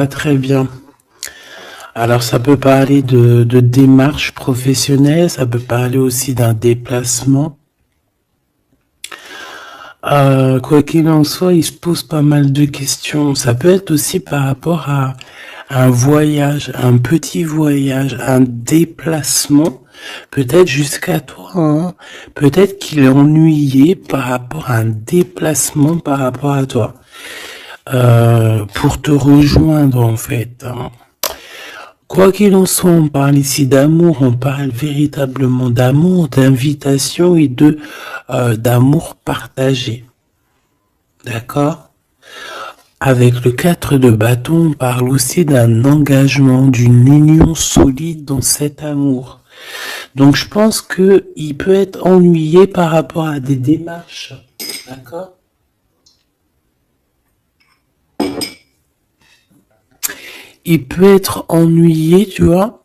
Pas très bien. Alors ça peut parler de démarche professionnelle, ça peut parler aussi d'un déplacement. Quoi qu'il en soit, il se pose pas mal de questions. Ça peut être aussi par rapport à un voyage, un petit voyage, un déplacement, peut-être jusqu'à toi, hein. Peut-être qu'il est ennuyé par rapport à un déplacement par rapport à toi. Pour te rejoindre en fait, hein. Quoi qu'il en soit, on parle ici d'amour, on parle véritablement d'amour, d'invitation et de d'amour partagé. D'accord? Avec le 4 de bâton, on parle aussi d'un engagement, d'une union solide dans cet amour. Donc je pense que il peut être ennuyé par rapport à des démarches. D'accord? Il peut être ennuyé, tu vois,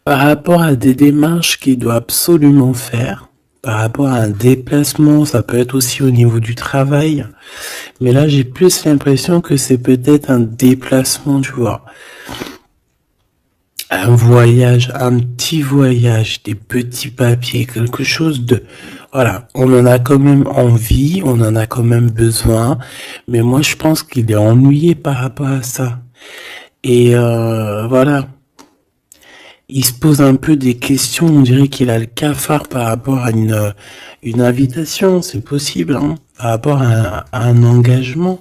par rapport à des démarches qu'il doit absolument faire, par rapport à un déplacement, ça peut être aussi au niveau du travail. Mais là, j'ai plus l'impression que c'est peut-être un déplacement, tu vois. Un voyage, un petit voyage, des petits papiers, quelque chose de... Voilà, on en a quand même envie, on en a quand même besoin, mais moi je pense qu'il est ennuyé par rapport à ça. Et voilà, il se pose un peu des questions, on dirait qu'il a le cafard par rapport à une invitation, c'est possible, hein, par rapport à un engagement.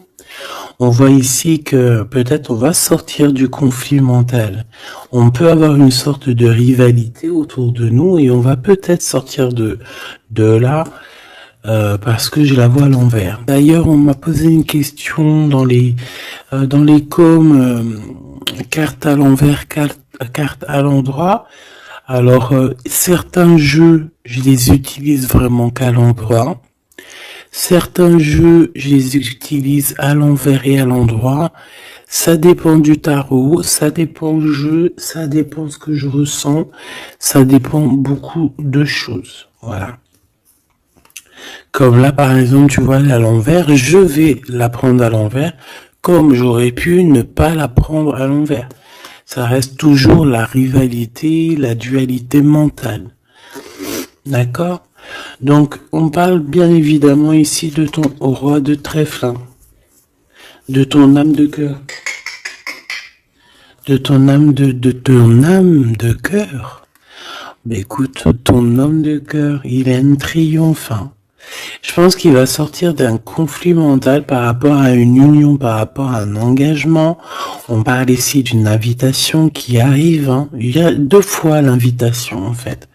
On voit ici que peut-être on va sortir du conflit mental. On peut avoir une sorte de rivalité autour de nous et on va peut-être sortir de là parce que je la vois à l'envers. D'ailleurs, on m'a posé une question dans les coms, carte à l'envers, carte à l'endroit. Alors, certains jeux, je les utilise vraiment qu'à l'endroit. Certains jeux, je les utilise à l'envers et à l'endroit. Ça dépend du tarot, ça dépend du jeu, ça dépend ce que je ressens, ça dépend beaucoup de choses. Voilà. Comme là, par exemple, tu vois, à l'envers, je vais la prendre à l'envers, comme j'aurais pu ne pas la prendre à l'envers. Ça reste toujours la rivalité, la dualité mentale. D'accord? Donc, on parle bien évidemment ici de ton roi de trèfle, hein, de ton âme de cœur, de ton âme de cœur. Mais écoute, ton homme de cœur, il a un triomphe, hein. Je pense qu'il va sortir d'un conflit mental par rapport à une union, par rapport à un engagement. On parle ici d'une invitation qui arrive, hein. Il y a 2 fois l'invitation, en fait.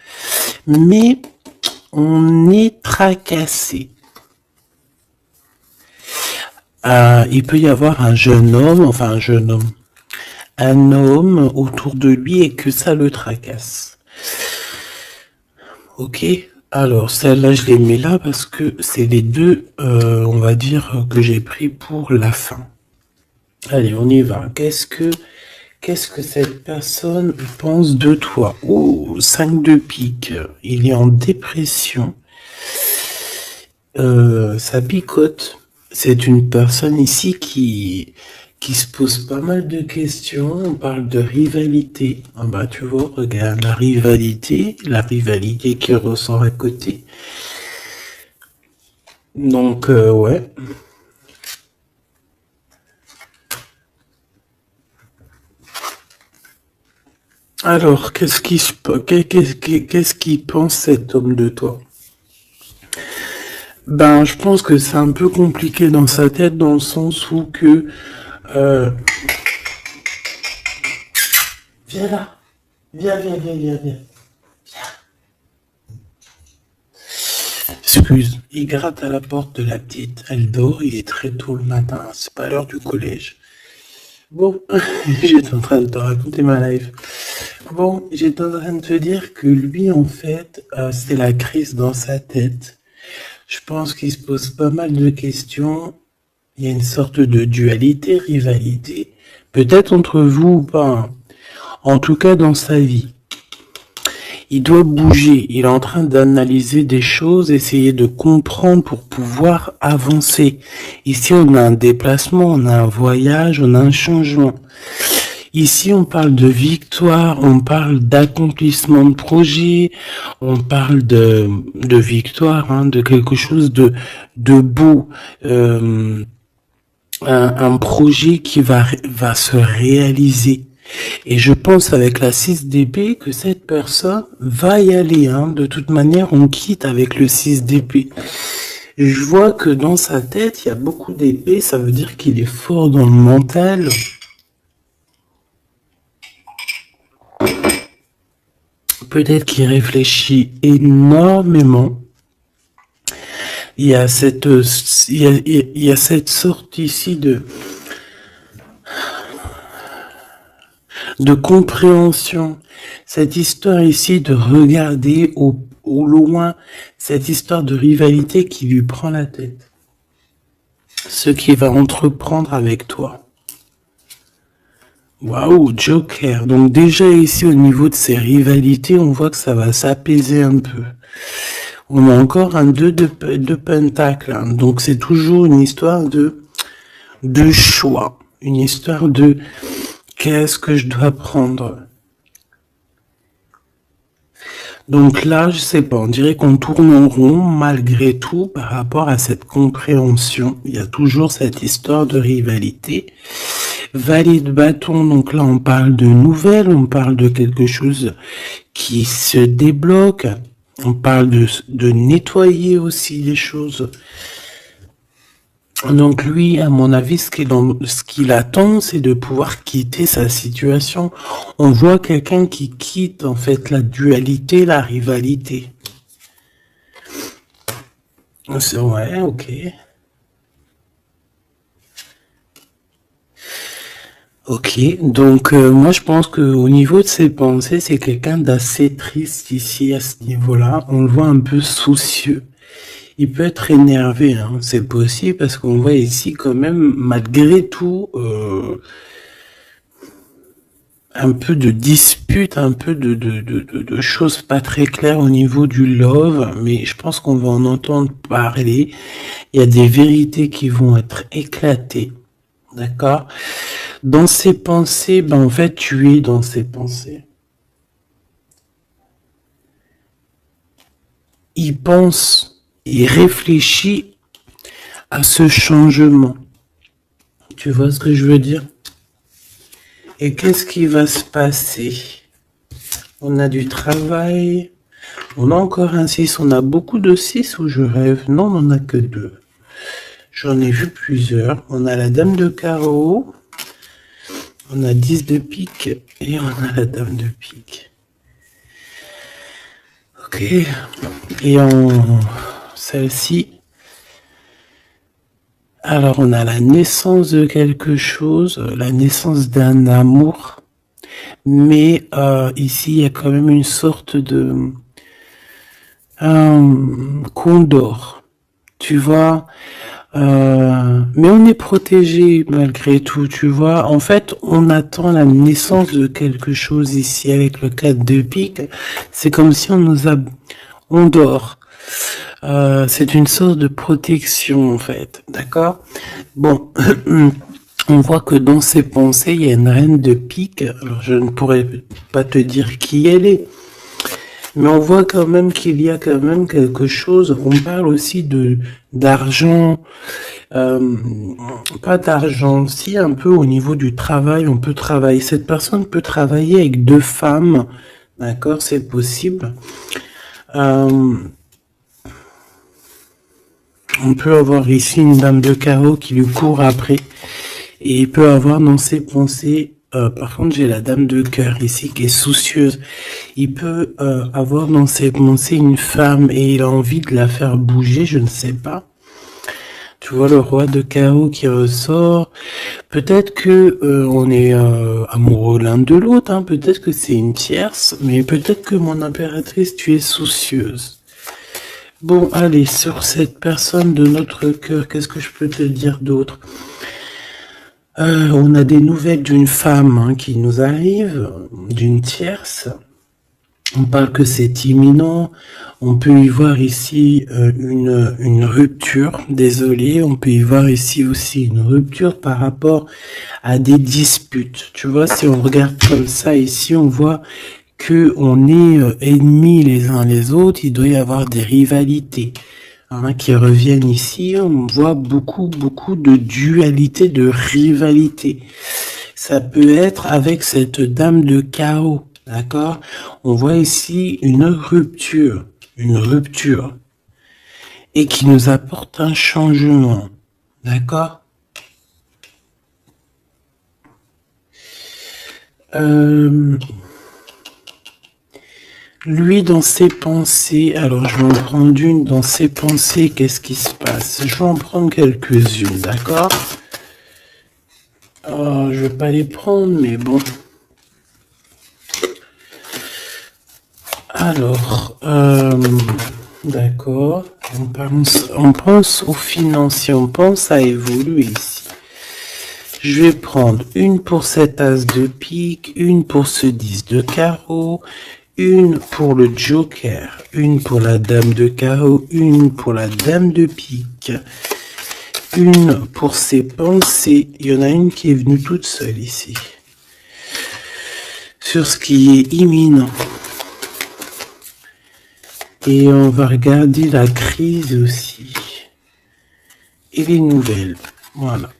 Mais on est tracassé. Il peut y avoir un jeune homme, un homme autour de lui et que ça le tracasse. Ok, alors celle-là je les mets là parce que c'est les deux, on va dire, que j'ai pris pour la fin. Allez, on y va. Qu'est-ce que cette personne pense de toi? Oh, 5 de pique. Il est en dépression. Ça picote. C'est une personne ici qui se pose pas mal de questions. On parle de rivalité. Ah bah tu vois, regarde la rivalité qui ressort à côté. Donc ouais. Alors, qu'est-ce qu'il pense cet homme de toi? Ben, je pense que c'est un peu compliqué dans sa tête dans le sens où que euh, viens là, viens. Excuse, il gratte à la porte de la petite. Elle dort, il est très tôt le matin, c'est pas l'heure du collège. Bon, j'étais en train de te raconter ma life. Bon, j'étais en train de te dire que lui, en fait, c'est la crise dans sa tête. Je pense qu'il se pose pas mal de questions. Il y a une sorte de dualité, rivalité. Peut-être entre vous ou pas, hein. En tout cas, dans sa vie. Il doit bouger. Il est en train d'analyser des choses, essayer de comprendre pour pouvoir avancer. Ici, on a un déplacement, on a un voyage, on a un changement. Ici, on parle de victoire, on parle d'accomplissement de projet, on parle de victoire, hein, de quelque chose de beau, un projet qui va se réaliser. Et je pense avec la 6 d'épée que cette personne va y aller. Hein. De toute manière, on quitte avec le 6 d'épée. Je vois que dans sa tête, il y a beaucoup d'épées. Ça veut dire qu'il est fort dans le mental. Peut-être qu'il réfléchit énormément. Il y a cette, il y a cette sorte ici de compréhension, cette histoire ici de regarder au loin, cette histoire de rivalité qui lui prend la tête. Ce qu'il va entreprendre avec toi. Waouh, Joker. Donc déjà ici au niveau de ces rivalités, on voit que ça va s'apaiser un peu. On a encore un 2 de pentacle. Hein. Donc c'est toujours une histoire de choix. Une histoire de qu'est-ce que je dois prendre. Donc là, je sais pas, on dirait qu'on tourne en rond malgré tout par rapport à cette compréhension. Il y a toujours cette histoire de rivalité. Valet de bâton, donc là on parle de nouvelles, on parle de quelque chose qui se débloque, on parle de nettoyer aussi les choses. Donc lui, à mon avis, ce qu'il attend, c'est de pouvoir quitter sa situation. On voit quelqu'un qui quitte en fait la dualité, la rivalité. Ouais, ok. Ok, donc moi je pense que au niveau de ses pensées, c'est quelqu'un d'assez triste ici à ce niveau-là. On le voit un peu soucieux. Il peut être énervé, hein. C'est possible parce qu'on voit ici quand même, malgré tout, un peu de dispute, un peu de choses pas très claires au niveau du love, mais je pense qu'on va en entendre parler. Il y a des vérités qui vont être éclatées, d'accord? Dans ses pensées, ben en fait, tu es dans ses pensées. Il pense, il réfléchit à ce changement. Tu vois ce que je veux dire? Et qu'est-ce qui va se passer? On a du travail. On a encore un 6. On a beaucoup de 6 ou je rêve? Non, on n'en a que 2. J'en ai vu plusieurs. On a la dame de carreau. On a 10 de pique et on a la dame de pique. Ok. Et en celle-ci, alors on a la naissance de quelque chose, la naissance d'un amour, mais ici il y a quand même une sorte de condor, tu vois. Mais on est protégé malgré tout, tu vois. En fait, on attend la naissance de quelque chose ici avec le 4 de pique. C'est comme si on dort. C'est une sorte de protection en fait, d'accord? Bon, on voit que dans ses pensées, il y a une reine de pique. Alors, je ne pourrais pas te dire qui elle est. Mais on voit quand même qu'il y a quand même quelque chose. On parle aussi d'argent, pas d'argent, si un peu au niveau du travail, on peut travailler. Cette personne peut travailler avec 2 femmes, d'accord, c'est possible. On peut avoir ici une dame de carreau qui lui court après, et il peut avoir dans ses pensées. Par contre, j'ai la dame de cœur ici qui est soucieuse. Il peut avoir dans ses pensées une femme et il a envie de la faire bouger, je ne sais pas. Tu vois le roi de carreau qui ressort. Peut-être que on est amoureux l'un de l'autre, hein. Peut-être que c'est une tierce, mais peut-être que mon impératrice, tu es soucieuse. Bon, allez, sur cette personne de notre cœur, qu'est-ce que je peux te dire d'autre? On a des nouvelles d'une femme qui nous arrive, d'une tierce. On parle que c'est imminent. On peut y voir ici une rupture. Désolé, on peut y voir ici aussi une rupture par rapport à des disputes. Tu vois, si on regarde comme ça ici, on voit que on est ennemis les uns les autres. Il doit y avoir des rivalités qui reviennent ici. On voit beaucoup de dualité, de rivalité. Ça peut être avec cette dame de chaos. D'accord? On voit ici une rupture, et qui nous apporte un changement. D'accord? Lui, dans ses pensées, alors je vais en prendre une, dans ses pensées, qu'est-ce qui se passe? Je vais en prendre quelques-unes, d'accord? Je vais pas les prendre, mais bon. Alors, d'accord, on pense aux financiers, on pense à évoluer ici. Je vais prendre une pour cet as de pique, une pour ce 10 de carreau, une pour le joker, une pour la dame de carreau, une pour la dame de pique, une pour ses pensées. Il y en a une qui est venue toute seule ici. Sur ce qui est imminent. Et on va regarder la crise aussi. Et les nouvelles. Voilà.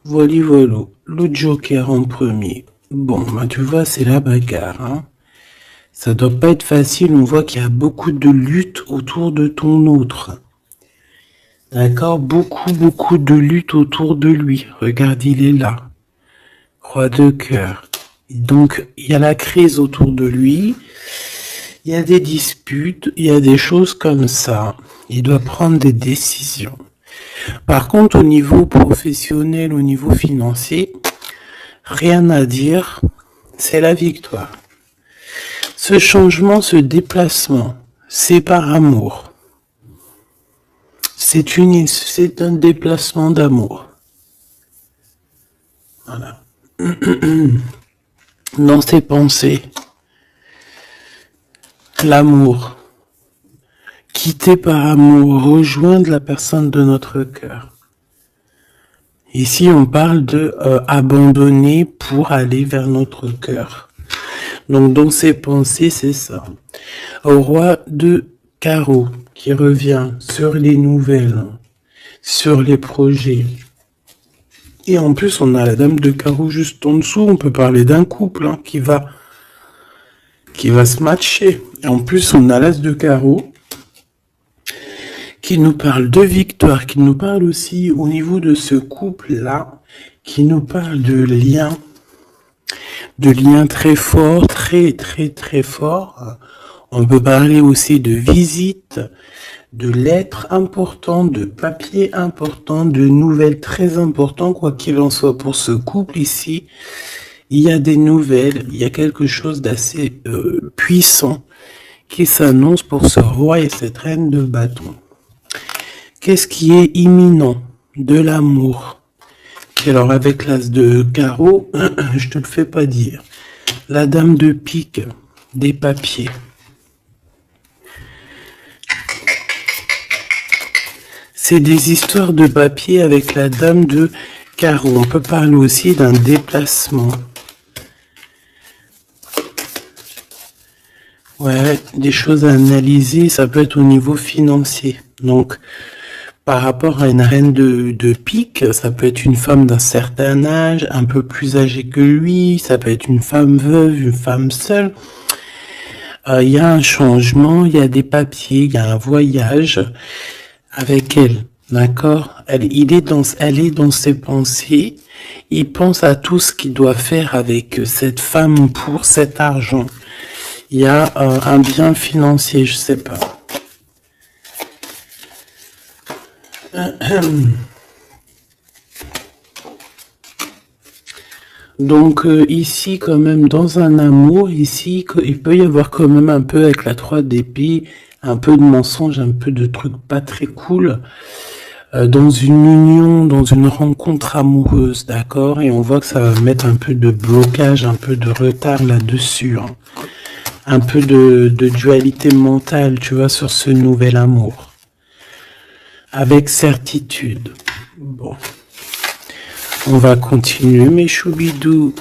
Voilà. Le joker en premier. Bon, bah tu vois, c'est la bagarre. Hein. Ça doit pas être facile. On voit qu'il y a beaucoup de lutte autour de ton autre. D'accord? Beaucoup de lutte autour de lui. Regarde, il est là. Roi de cœur. Donc, il y a la crise autour de lui. Il y a des disputes, il y a des choses comme ça. Il doit prendre des décisions. Par contre, au niveau professionnel, au niveau financier, rien à dire, c'est la victoire. Ce changement, ce déplacement, c'est par amour. C'est un déplacement d'amour. Voilà. Dans ses pensées. L'amour. Quitter par amour, rejoindre la personne de notre cœur. Ici, on parle de abandonner pour aller vers notre cœur. Donc, dans ses pensées, c'est ça. Au roi de carreau, qui revient sur les nouvelles, sur les projets. Et en plus, on a la dame de carreau juste en dessous. On peut parler d'un couple qui va se matcher. Et en plus, on a l'as de carreau qui nous parle de victoire, qui nous parle aussi au niveau de ce couple-là, qui nous parle de liens très forts, très forts. On peut parler aussi de visites, de lettres importantes, de papiers importants, de nouvelles très importantes, quoi qu'il en soit pour ce couple ici. Il y a des nouvelles, il y a quelque chose d'assez puissant qui s'annonce pour ce roi et cette reine de bâton. Qu'est-ce qui est imminent? De l'amour. Alors avec l'as de carreau, je te le fais pas dire. La dame de pique, des papiers. C'est des histoires de papier avec la dame de carreau. On peut parler aussi d'un déplacement. Ouais, des choses à analyser, ça peut être au niveau financier. Donc, par rapport à une reine de pique, ça peut être une femme d'un certain âge, un peu plus âgée que lui, ça peut être une femme veuve, une femme seule. Il y a un changement, il y a des papiers, il y a un voyage avec elle, d'accord? Elle est dans ses pensées, il pense à tout ce qu'il doit faire avec cette femme pour cet argent. Il y a un bien financier, je sais pas. Donc ici quand même dans un amour, ici il peut y avoir quand même un peu avec la 3 d'épée, un peu de mensonge, un peu de trucs pas très cool. dans une union, dans une rencontre amoureuse, d'accord? Et on voit que ça va mettre un peu de blocage, un peu de retard là-dessus, hein. Un peu de dualité mentale, tu vois, sur ce nouvel amour. Avec certitude. Bon. On va continuer, mes choubidous.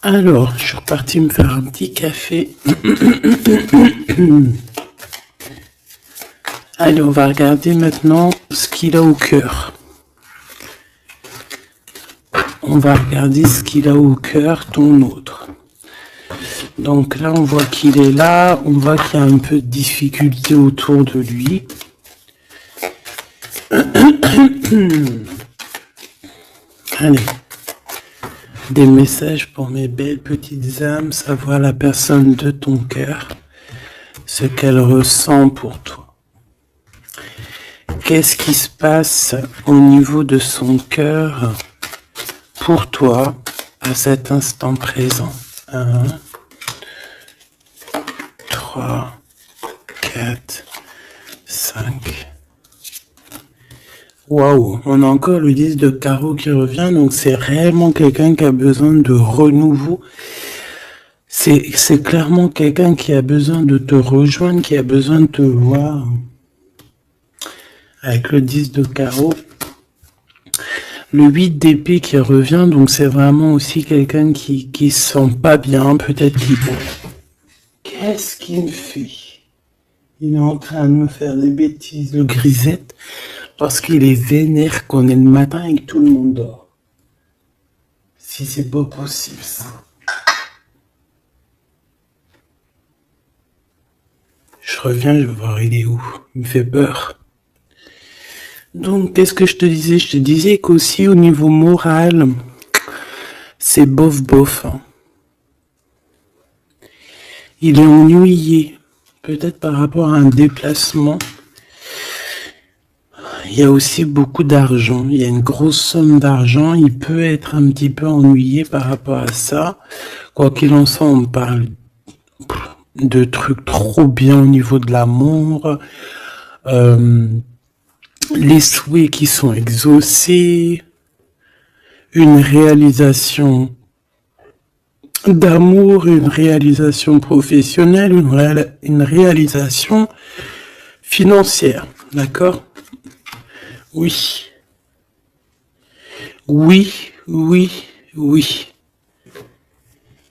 Alors, je suis reparti me faire un petit café. Allez, on va regarder maintenant ce qu'il a au cœur. On va regarder ce qu'il a au cœur, ton autre. Donc là, on voit qu'il est là. On voit qu'il y a un peu de difficulté autour de lui. Allez. Des messages pour mes belles petites âmes, savoir la personne de ton cœur, ce qu'elle ressent pour toi. Qu'est-ce qui se passe au niveau de son cœur pour toi à cet instant présent? 1, 3, 4, 5. Waouh, on a encore le 10 de carreau qui revient, donc c'est réellement quelqu'un qui a besoin de renouveau. C'est clairement quelqu'un qui a besoin de te rejoindre, qui a besoin de te voir. Avec le 10 de carreau. Le 8 d'épée qui revient, donc c'est vraiment aussi quelqu'un qui se sent pas bien, peut-être qu'il... Qu'est-ce qu'il me fait? Il est en train de me faire des bêtises, le grisette. Parce qu'il est vénère qu'on est le matin et que tout le monde dort. Si c'est pas possible, ça. Je reviens, je vais voir il est où. Il me fait peur. Donc, qu'est-ce que je te disais? Je te disais qu'aussi au niveau moral, c'est bof, hein. Il est ennuyé. Peut-être par rapport à un déplacement. Il y a aussi beaucoup d'argent, il y a une grosse somme d'argent, il peut être un petit peu ennuyé par rapport à ça. Quoi qu'il en soit, on parle de trucs trop bien au niveau de l'amour, les souhaits qui sont exaucés, une réalisation d'amour, une réalisation professionnelle, une réalisation financière, d'accord? Oui.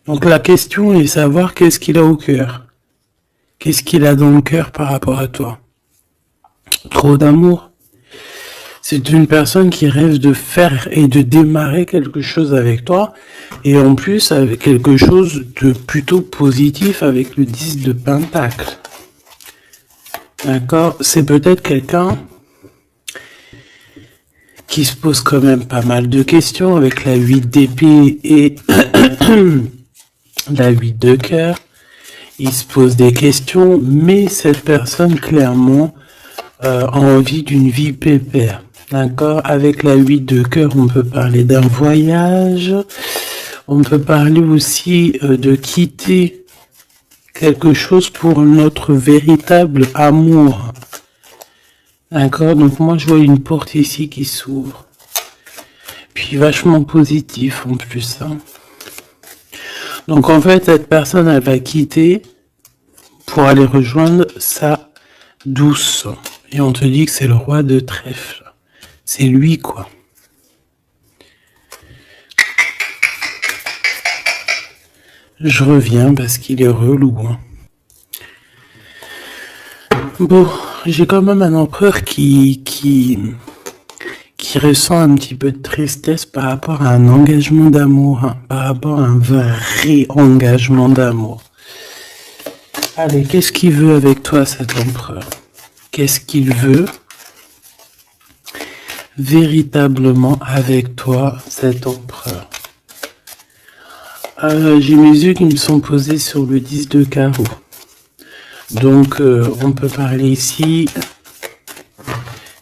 Donc la question est de savoir qu'est-ce qu'il a au cœur. Qu'est-ce qu'il a dans le cœur par rapport à toi? Trop d'amour. C'est une personne qui rêve de faire et de démarrer quelque chose avec toi. Et en plus avec quelque chose de plutôt positif avec le 10 de Pentacle. D'accord? C'est peut-être quelqu'un qui se pose quand même pas mal de questions avec la 8 d'épée et la 8 de cœur. Il se pose des questions, mais cette personne clairement a envie d'une vie pépère. D'accord? Avec la 8 de cœur, on peut parler d'un voyage. On peut parler aussi de quitter quelque chose pour notre véritable amour. D'accord, donc moi je vois une porte ici qui s'ouvre. Puis vachement positif en plus. Hein. Donc en fait, cette personne, elle va quitter pour aller rejoindre sa douce. Et on te dit que c'est le roi de trèfle. C'est lui, quoi. Je reviens parce qu'il est relou. Hein. Bon, j'ai quand même un empereur qui ressent un petit peu de tristesse par rapport à un engagement d'amour, hein, par rapport à un vrai engagement d'amour. Allez, qu'est-ce qu'il veut avec toi, cet empereur? Qu'est-ce qu'il veut véritablement avec toi, cet empereur? J'ai mes yeux qui me sont posés sur le 10 de carreau. Donc, on peut parler ici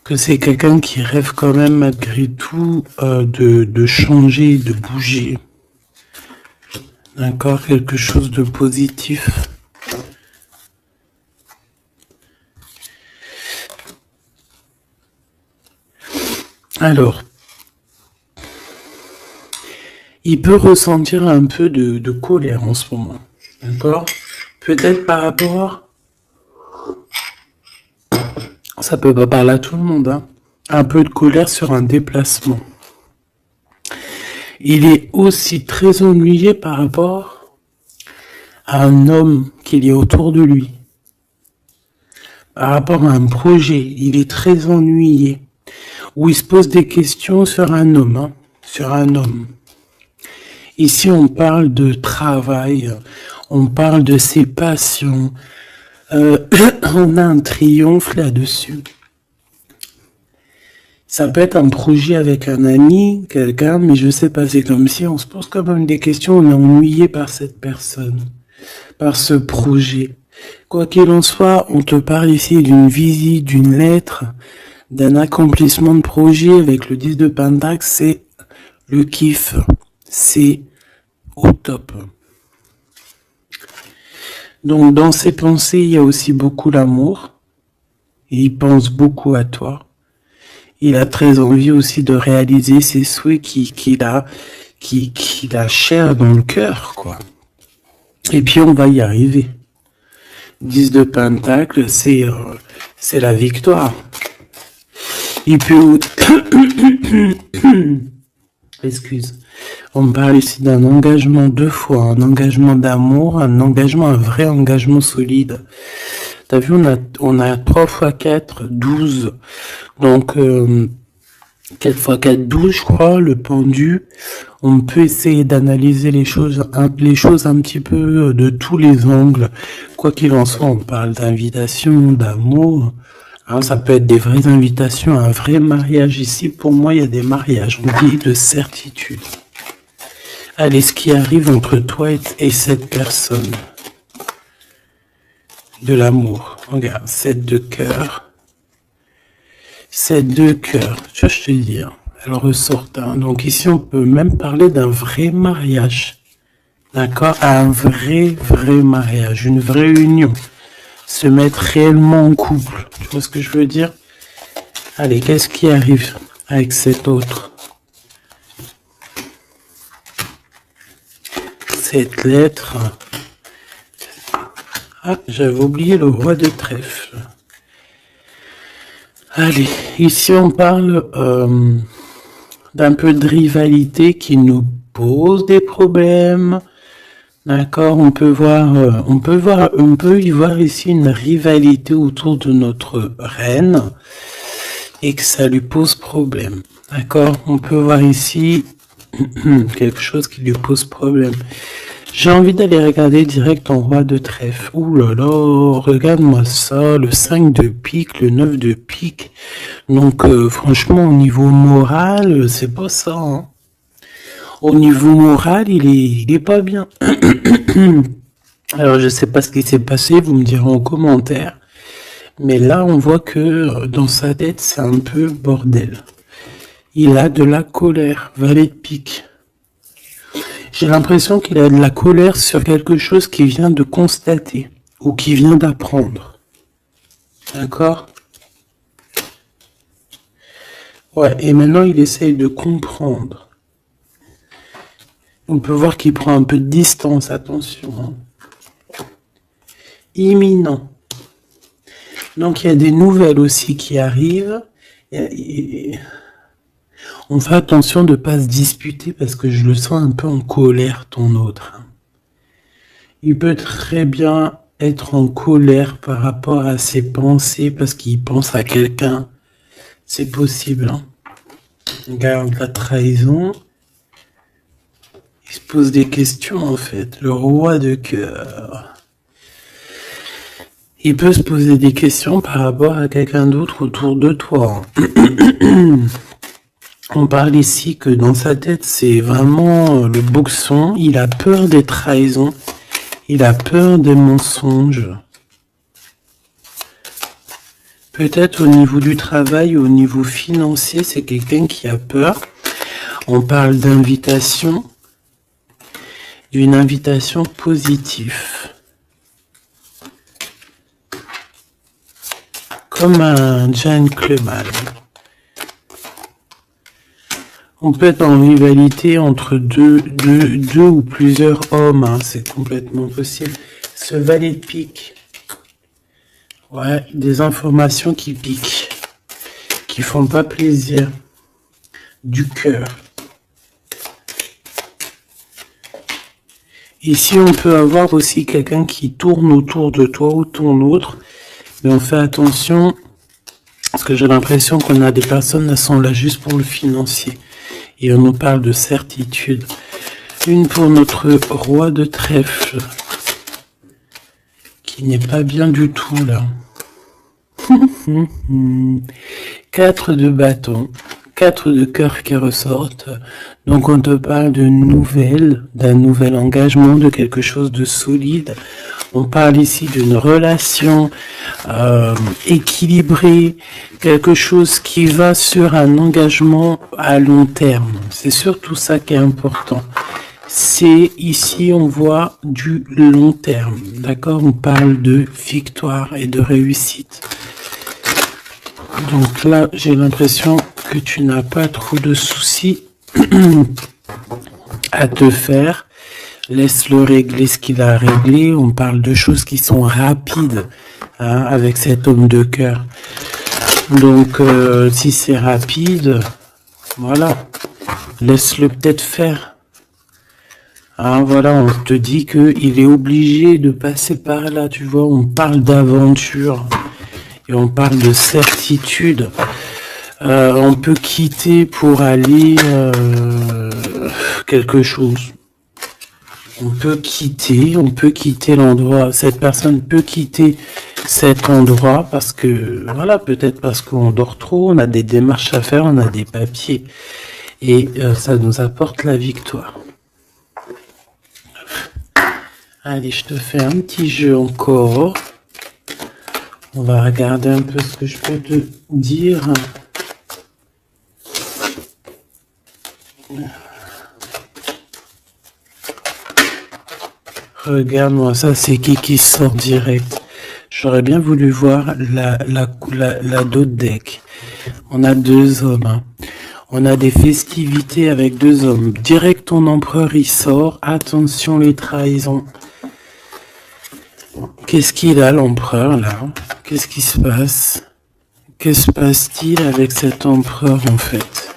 que c'est quelqu'un qui rêve quand même malgré tout de changer, de bouger. D'accord, quelque chose de positif. Alors, il peut ressentir un peu de colère en ce moment. D'accord? Peut-être par rapport... Ça peut pas parler à tout le monde, hein. Un peu de colère sur un déplacement. Il est aussi très ennuyé par rapport à un homme qu'il y a autour de lui. Par rapport à un projet, il est très ennuyé. Ou il se pose des questions sur un homme, hein, sur un homme. Ici, on parle de travail, on parle de ses passions. On a un triomphe là-dessus. Ça peut être un projet avec un ami, quelqu'un, mais je sais pas, c'est comme si on se pose quand même des questions, on est ennuyé par cette personne, par ce projet. Quoi qu'il en soit, on te parle ici d'une visite, d'une lettre, d'un accomplissement de projet avec le 10 de Pentacle, c'est le kiff, c'est au top. Donc dans ses pensées, il y a aussi beaucoup l'amour, il pense beaucoup à toi. Il a très envie aussi de réaliser ses souhaits qu'il a cher dans le cœur, quoi. Et puis on va y arriver. 10 de Pentacle, c'est la victoire. Il peut... Excuse. On parle ici d'un engagement 2 fois, un engagement d'amour, un vrai engagement solide. T'as vu, on a 3 x 4, 12. Donc, 4 x 4, 12, je crois, le pendu. On peut essayer d'analyser les choses un petit peu de tous les angles. Quoi qu'il en soit, on parle d'invitation, d'amour. Alors, ça peut être des vraies invitations, un vrai mariage. Ici, pour moi, il y a des mariages. On dit de certitude. Allez, ce qui arrive entre toi et cette personne. De l'amour. Regarde, 7 de cœur. 7 de cœur. Tu vois, je te dis. Elle ressort. Hein. Donc ici, on peut même parler d'un vrai mariage. D'accord? Un vrai mariage. Une vraie union. Se mettre réellement en couple. Tu vois ce que je veux dire? Allez, qu'est-ce qui arrive avec cet autre? Cette lettre. Ah, j'avais oublié le roi de trèfle. Allez, ici on parle d'un peu de rivalité qui nous pose des problèmes. D'accord, on peut y voir ici une rivalité autour de notre reine et que ça lui pose problème. D'accord, on peut voir ici quelque chose qui lui pose problème. J'ai envie d'aller regarder direct en roi de trèfle. Ouh là là, regarde-moi ça, le 5 de pique, le 9 de pique. Donc franchement, au niveau moral, c'est pas ça. Hein. Au niveau moral, il est pas bien. Alors je sais pas ce qui s'est passé, vous me direz en commentaire. Mais là, on voit que dans sa tête, c'est un peu bordel. Il a de la colère, valet de pique. J'ai l'impression qu'il a de la colère sur quelque chose qu'il vient de constater ou qu'il vient d'apprendre. D'accord? Ouais, et maintenant il essaye de comprendre. On peut voir qu'il prend un peu de distance, attention. Hein. Imminent. Donc il y a des nouvelles aussi qui arrivent. On fait attention de ne pas se disputer parce que je le sens un peu en colère, ton autre. Il peut très bien être en colère par rapport à ses pensées parce qu'il pense à quelqu'un. C'est possible. Hein. Regarde la trahison. Il se pose des questions en fait. Le roi de cœur. Il peut se poser des questions par rapport à quelqu'un d'autre autour de toi. On parle ici que dans sa tête, c'est vraiment le boxon. Il a peur des trahisons. Il a peur des mensonges. Peut-être au niveau du travail, au niveau financier, c'est quelqu'un qui a peur. On parle d'invitation, d'une invitation positive. Comme un gentleman. On peut être en rivalité entre deux ou plusieurs hommes, hein, c'est complètement possible. Ce valet de pique. Ouais, des informations qui piquent, qui font pas plaisir. Du cœur. Ici, on peut avoir aussi quelqu'un qui tourne autour de toi ou tourne autre, mais on fait attention, parce que j'ai l'impression qu'on a des personnes qui sont là juste pour le financier. Et on nous parle de certitude. Une pour notre roi de trèfle, qui n'est pas bien du tout là. 4 de bâton, 4 de cœur qui ressortent. Donc on te parle de nouvelles, d'un nouvel engagement, de quelque chose de solide. On parle ici d'une relation équilibrée, quelque chose qui va sur un engagement à long terme. C'est surtout ça qui est important. C'est ici, on voit du long terme. D'accord? On parle de victoire et de réussite. Donc là, j'ai l'impression que tu n'as pas trop de soucis à te faire. Laisse-le régler ce qu'il a réglé. On parle de choses qui sont rapides, hein, avec cet homme de cœur. Donc, si c'est rapide, voilà, laisse-le peut-être faire. Hein, voilà, on te dit qu'il est obligé de passer par là, tu vois. On parle d'aventure et on parle de certitude. On peut quitter pour aller quelque chose. On peut quitter l'endroit. Cette personne peut quitter cet endroit parce que, voilà, peut-être parce qu'on dort trop, on a des démarches à faire, on a des papiers. Et ça nous apporte la victoire. Allez, je te fais un petit jeu encore. On va regarder un peu ce que je peux te dire. Regarde-moi ça, c'est qui sort direct. J'aurais bien voulu voir la d'autres deck. On a 2 hommes. Hein. On a des festivités avec 2 hommes. Direct, ton empereur, il sort. Attention, les trahisons. Qu'est-ce qu'il a, l'empereur, là? Qu'est-ce qui se passe? Que se passe-t-il avec cet empereur, en fait?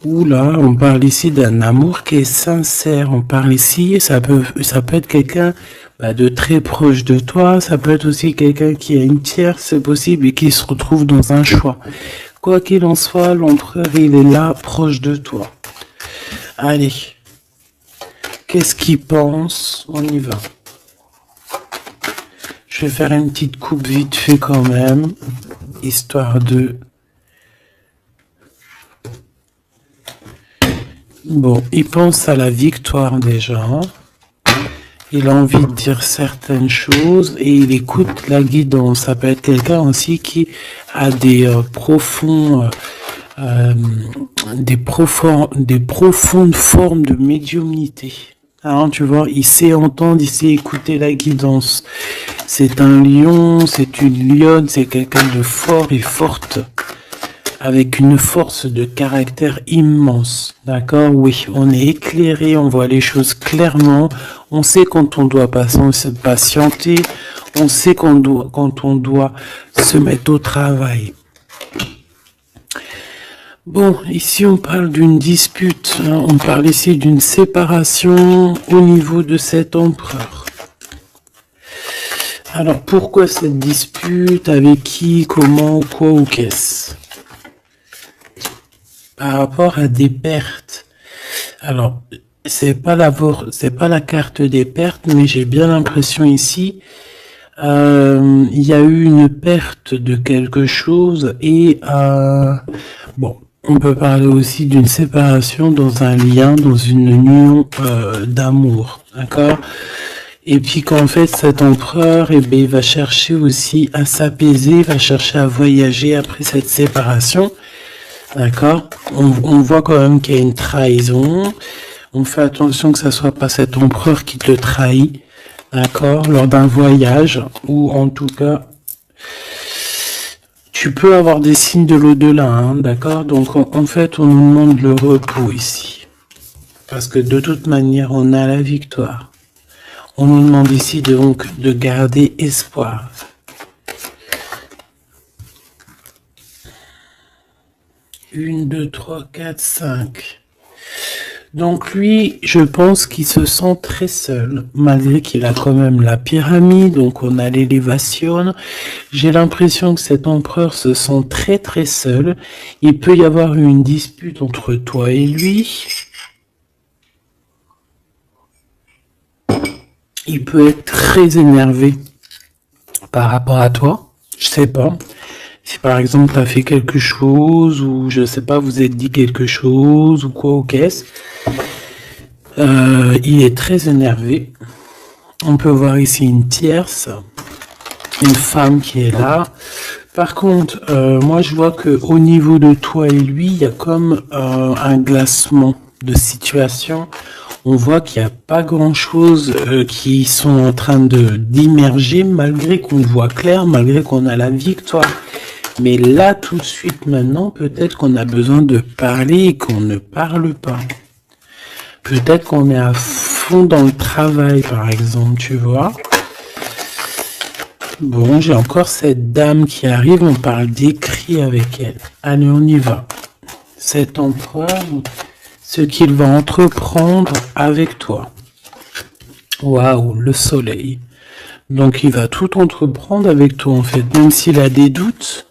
Oula, on parle ici d'un amour qui est sincère. On parle ici, ça peut être quelqu'un de très proche de toi. Ça peut être aussi quelqu'un qui a une tierce, c'est possible, et qui se retrouve dans un choix. Quoi qu'il en soit, l'empereur, il est là, proche de toi. Allez. Qu'est-ce qu'il pense? On y va. Je vais faire une petite coupe vite fait quand même, histoire de... Bon, il pense à la victoire déjà. Il a envie de dire certaines choses et il écoute la guidance. Ça peut être quelqu'un aussi qui a des profondes formes de médiumnité. Hein, tu vois, il sait entendre, il sait écouter la guidance. C'est un lion, c'est une lionne, c'est quelqu'un de fort et forte, avec une force de caractère immense. D'accord? Oui, on est éclairé, on voit les choses clairement, on sait quand on doit patienter, on sait quand on doit se mettre au travail. Bon, ici on parle d'une dispute, hein, on parle ici d'une séparation au niveau de cet empereur. Alors pourquoi cette dispute? Avec qui? Comment? Quoi ou qu'est-ce? Par rapport à des pertes. Alors, c'est pas la carte des pertes, mais j'ai bien l'impression ici, il y a eu une perte de quelque chose et bon. On peut parler aussi d'une séparation dans un lien, dans une union d'amour, d'accord? Et puis qu'en fait, cet empereur, eh ben, il va chercher aussi à s'apaiser, il va chercher à voyager après cette séparation. D'accord? On voit quand même qu'il y a une trahison. On fait attention que ça soit pas cet empereur qui te trahit. D'accord? Lors d'un voyage, ou en tout cas, tu peux avoir des signes de l'au-delà, hein, d'accord? Donc en fait, on nous demande le repos ici. Parce que de toute manière, on a la victoire. On nous demande ici donc de garder espoir. Une, deux, trois, quatre, cinq. Donc lui, je pense qu'il se sent très seul, malgré qu'il a quand même la pyramide, donc on a l'élévation. J'ai l'impression que cet empereur se sent très très seul. Il peut y avoir une dispute entre toi et lui. Il peut être très énervé par rapport à toi. Je sais pas. Si par exemple tu as fait quelque chose ou je sais pas, vous êtes dit quelque chose ou quoi ou qu'est-ce. Il est très énervé. On peut voir ici une tierce, une femme qui est là. Par contre, moi je vois que au niveau de toi et lui, il y a comme un glacement de situation. On voit qu'il n'y a pas grand-chose qui sont en train d'immerger, malgré qu'on voit clair, malgré qu'on a la victoire. Mais là, tout de suite, maintenant, peut-être qu'on a besoin de parler et qu'on ne parle pas. Peut-être qu'on est à fond dans le travail, par exemple, tu vois. Bon, j'ai encore cette dame qui arrive, on parle d'écrit avec elle. Allez, on y va. Cet empereur, ce qu'il va entreprendre avec toi. Waouh, le soleil. Donc, il va tout entreprendre avec toi, en fait. Même s'il a des doutes,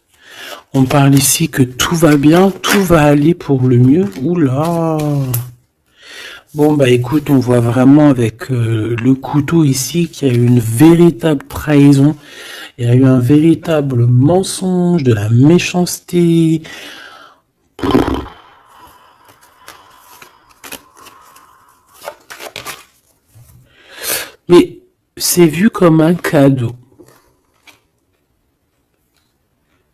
on parle ici que tout va bien, tout va aller pour le mieux. Oula! Bon, bah écoute, on voit vraiment avec le couteau ici qu'il y a eu une véritable trahison. Il y a eu un véritable mensonge, de la méchanceté. Mais c'est vu comme un cadeau.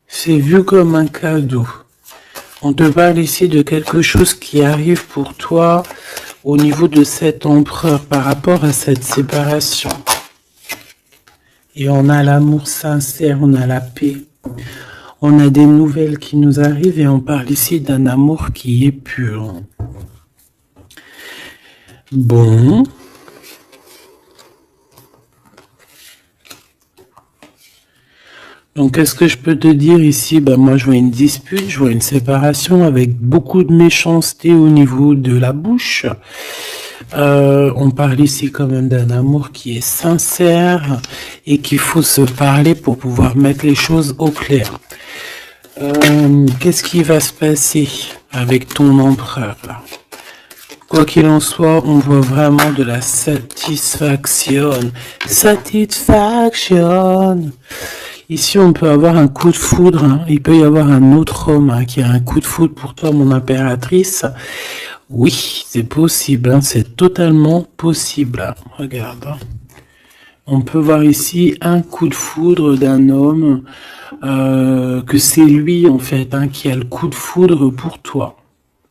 C'est vu comme un cadeau. On te parle ici de quelque chose qui arrive pour toi au niveau de cet empereur par rapport à cette séparation. Et on a l'amour sincère, on a la paix. On a des nouvelles qui nous arrivent et on parle ici d'un amour qui est pur. Bon. Donc, qu'est-ce que je peux te dire ici? Ben, moi, je vois une dispute, je vois une séparation avec beaucoup de méchanceté au niveau de la bouche. On parle ici quand même d'un amour qui est sincère et qu'il faut se parler pour pouvoir mettre les choses au clair. Qu'est-ce qui va se passer avec ton empereur là? Quoi qu'il en soit, on voit vraiment de la satisfaction. Satisfaction. Ici, on peut avoir un coup de foudre. Hein. Il peut y avoir un autre homme hein, qui a un coup de foudre pour toi, mon impératrice. Oui, c'est possible. Hein. C'est totalement possible. Regarde. Hein. On peut voir ici un coup de foudre d'un homme, que c'est lui, en fait, hein, qui a le coup de foudre pour toi.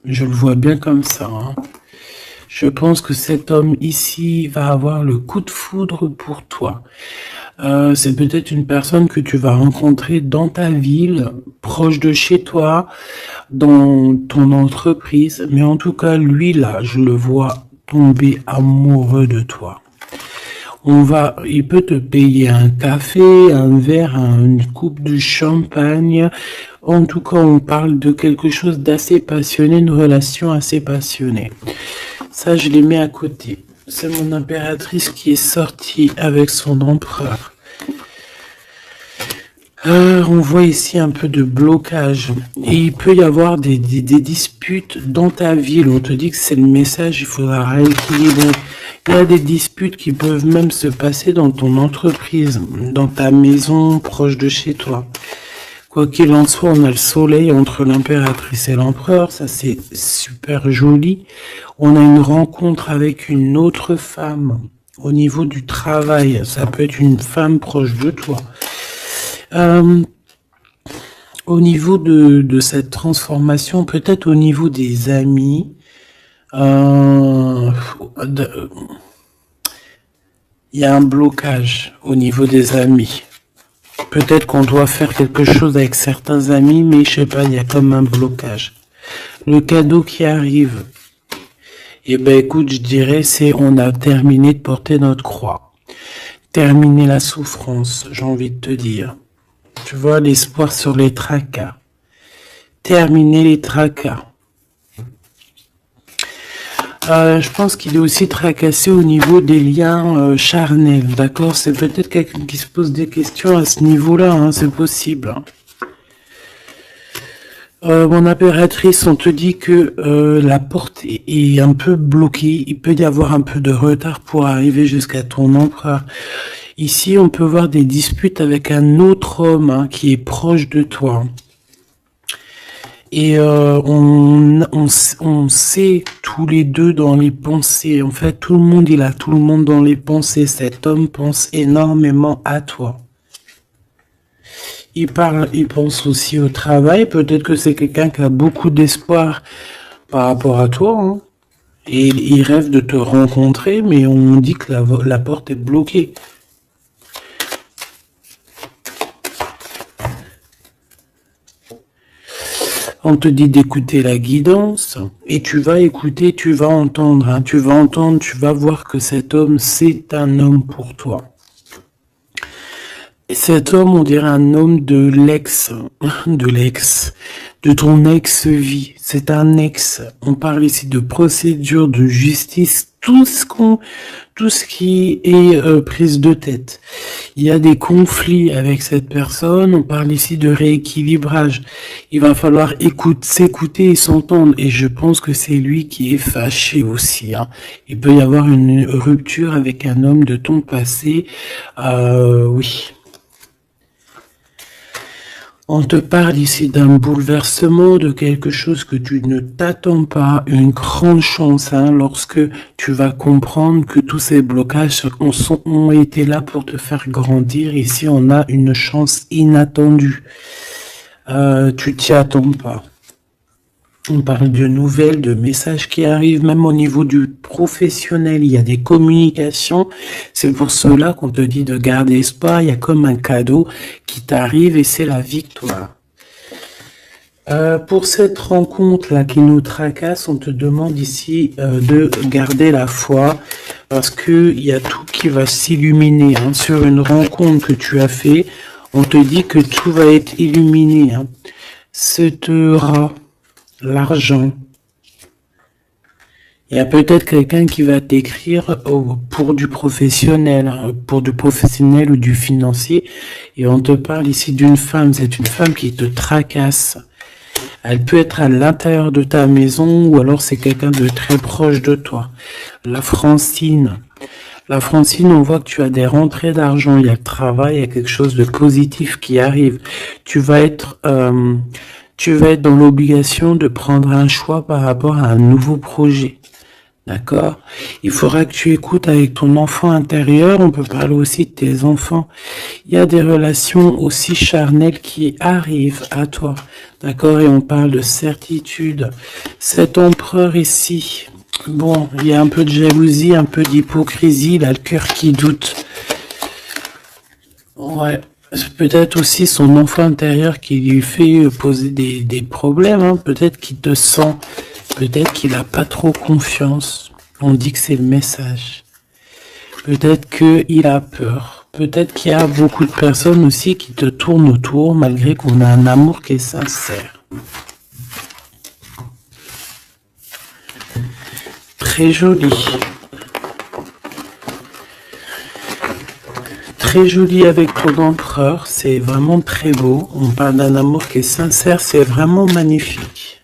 Je le vois bien comme ça. Hein. Je pense que cet homme ici va avoir le coup de foudre pour toi. C'est peut-être une personne que tu vas rencontrer dans ta ville, proche de chez toi, dans ton entreprise. Mais en tout cas, lui là, je le vois tomber amoureux de toi. Il peut te payer un café, un verre, une coupe de champagne. En tout cas, on parle de quelque chose d'assez passionné, une relation assez passionnée. Ça, je les mets à côté. C'est mon impératrice qui est sortie avec son empereur. On voit ici un peu de blocage. Et il peut y avoir des disputes dans ta ville. On te dit que c'est le message, il faudra rééquilibrer. Il y a des disputes qui peuvent même se passer dans ton entreprise, dans ta maison, proche de chez toi. Quoi qu'il en soit, on a le soleil entre l'impératrice et l'empereur, ça c'est super joli. On a une rencontre avec une autre femme Au niveau du travail, ça peut être une femme proche de toi. Au niveau de cette transformation, peut-être au niveau des amis, il y a un blocage au niveau des amis. Peut-être qu'on doit faire quelque chose avec certains amis, mais je sais pas, il y a comme un blocage. Le cadeau qui arrive, eh ben écoute, je dirais, c'est on a terminé de porter notre croix. Terminer la souffrance, j'ai envie de te dire. Tu vois, l'espoir sur les tracas. Terminer les tracas. Je pense qu'il est aussi tracassé au niveau des liens charnels, d'accord? C'est peut-être quelqu'un qui se pose des questions à ce niveau-là, hein, c'est possible. Mon impératrice, on te dit que la porte est un peu bloquée, il peut y avoir un peu de retard pour arriver jusqu'à ton empereur. Ici, on peut voir des disputes avec un autre homme hein, qui est proche de toi. Et on sait tous les deux dans les pensées. En fait, tout le monde, il a tout le monde dans les pensées. Cet homme pense énormément à toi. Il pense aussi au travail. Peut-être que c'est quelqu'un qui a beaucoup d'espoir par rapport à toi. Hein. Et il rêve de te rencontrer, mais on dit que la porte est bloquée. On te dit d'écouter la guidance et tu vas écouter, tu vas entendre, hein, tu vas voir que cet homme, c'est un homme pour toi. Et cet homme, on dirait un homme de ton ex-vie. C'est un ex. On parle ici de procédure, de justice, tout ce qui est prise de tête. Il y a des conflits avec cette personne. On parle ici de rééquilibrage. Il va falloir s'écouter et s'entendre. Et je pense que c'est lui qui est fâché aussi. Hein. Il peut y avoir une rupture avec un homme de ton passé. Oui. On te parle ici d'un bouleversement, de quelque chose que tu ne t'attends pas, une grande chance, hein, lorsque tu vas comprendre que tous ces blocages ont été là pour te faire grandir. Ici, on a une chance inattendue. Tu t'y attends pas. On parle de nouvelles, de messages qui arrivent, même au niveau du professionnel, il y a des communications. C'est pour cela qu'on te dit de garder espoir. Il y a comme un cadeau qui t'arrive et c'est la victoire. Pour cette rencontre-là qui nous tracasse, on te demande ici de garder la foi parce que il y a tout qui va s'illuminer. Hein. Sur une rencontre que tu as fait, on te dit que tout va être illuminé. Hein. L'argent. Il y a peut-être quelqu'un qui va t'écrire pour du professionnel ou du financier. Et on te parle ici d'une femme. C'est une femme qui te tracasse. Elle peut être à l'intérieur de ta maison ou alors c'est quelqu'un de très proche de toi. La Francine, on voit que tu as des rentrées d'argent. Il y a le travail, il y a quelque chose de positif qui arrive. Tu vas être dans l'obligation de prendre un choix par rapport à un nouveau projet. D'accord? Il faudra que tu écoutes avec ton enfant intérieur. On peut parler aussi de tes enfants. Il y a des relations aussi charnelles qui arrivent à toi. D'accord? Et on parle de certitude. Cet empereur ici, bon, il y a un peu de jalousie, un peu d'hypocrisie. Il a le cœur qui doute. Ouais. Peut-être aussi son enfant intérieur qui lui fait poser des problèmes. Hein. Peut-être qu'il te sent, peut-être qu'il n'a pas trop confiance. On dit que c'est le message. Peut-être qu'il a peur. Peut-être qu'il y a beaucoup de personnes aussi qui te tournent autour malgré qu'on a un amour qui est sincère. Très joli. Très joli avec ton empereur, c'est vraiment très beau. On parle d'un amour qui est sincère, c'est vraiment magnifique.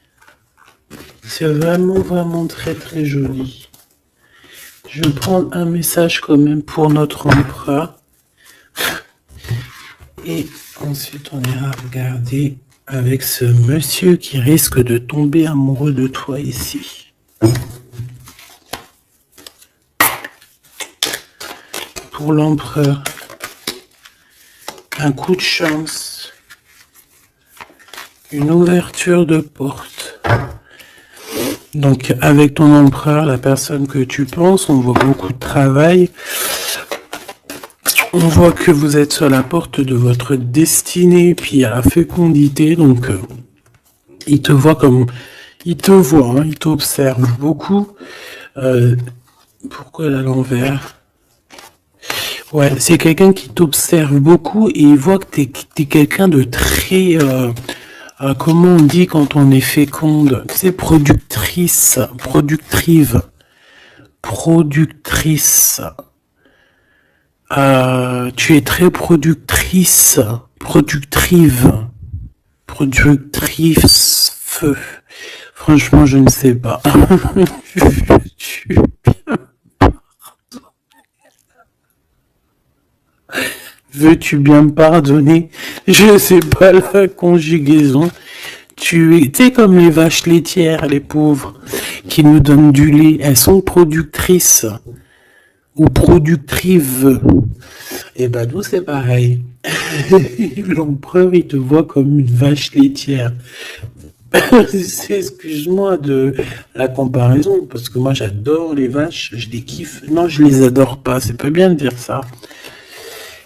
C'est vraiment très très joli. Je vais prendre un message quand même pour notre empereur. Et ensuite on ira regarder avec ce monsieur qui risque de tomber amoureux de toi ici. pour l'empereur. Un coup de chance. Une ouverture de porte. Donc, avec ton empereur, la personne que tu penses, on voit beaucoup de travail. On voit que vous êtes sur la porte de votre destinée, puis à la fécondité. Donc, il te voit comme... Il te voit, hein, il t'observe beaucoup. Pourquoi à l'envers? Ouais, c'est quelqu'un qui t'observe beaucoup et il voit que t'es quelqu'un de très... comment on dit quand on est féconde? C'est productrice, productive, productrice. Tu es très productrice, productive, productrice, feu. Franchement, je ne sais pas. Veux-tu bien me pardonner? Je sais pas la conjugaison. Tu sais, comme les vaches laitières, les pauvres, qui nous donnent du lait, elles sont productrices ou productives. Et ben nous c'est pareil. L'empereur il te voit comme une vache laitière. Excuse-moi de la comparaison, parce que moi j'adore les vaches, je les kiffe. Non, je les adore pas, c'est pas bien de dire ça.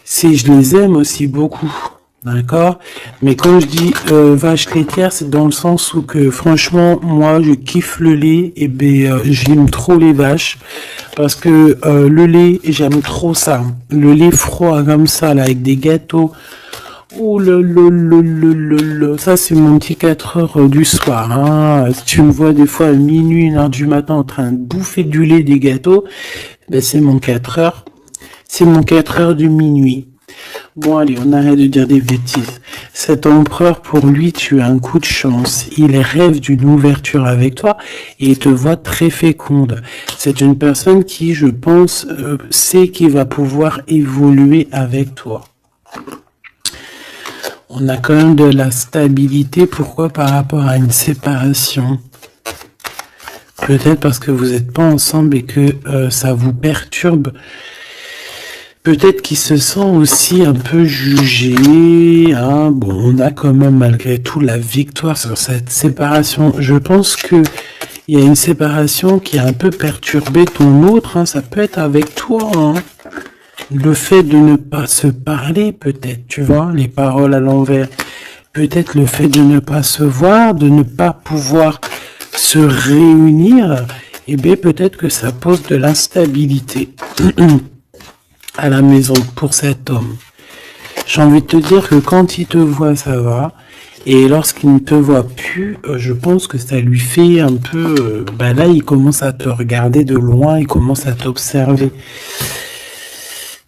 Si je les aime aussi beaucoup, d'accord? Mais quand je dis vache laitière, c'est dans le sens où que franchement, moi je kiffe le lait, et ben j'aime trop les vaches, parce que le lait, j'aime trop ça. Le lait froid comme ça, là, avec des gâteaux. Oh ça c'est mon petit 4 heures du soir. Hein. Si tu me vois des fois à minuit, 1 heure du matin en train de bouffer du lait, des gâteaux, ben c'est mon 4 heures. C'est mon 4 heures du minuit. Bon allez, on arrête de dire des bêtises. Cet empereur, pour lui, tu as un coup de chance. Il rêve d'une ouverture avec toi et il te voit très féconde. C'est une personne qui, je pense, sait qu'il va pouvoir évoluer avec toi. On a quand même de la stabilité. Pourquoi? Par rapport à une séparation. Peut-être parce que vous n'êtes pas ensemble et que ça vous perturbe. Peut-être qu'il se sent aussi un peu jugé. Hein. Bon, on a quand même malgré tout la victoire sur cette séparation. Je pense que il y a une séparation qui a un peu perturbé ton autre. Hein. Ça peut être avec toi. Hein. Le fait de ne pas se parler, peut-être, tu vois, les paroles à l'envers. Peut-être le fait de ne pas se voir, de ne pas pouvoir se réunir, eh bien, peut-être que ça pose de l'instabilité à la maison pour cet homme. J'ai envie de te dire que quand il te voit, ça va. Et lorsqu'il ne te voit plus, je pense que ça lui fait un peu... là, il commence à te regarder de loin, il commence à t'observer.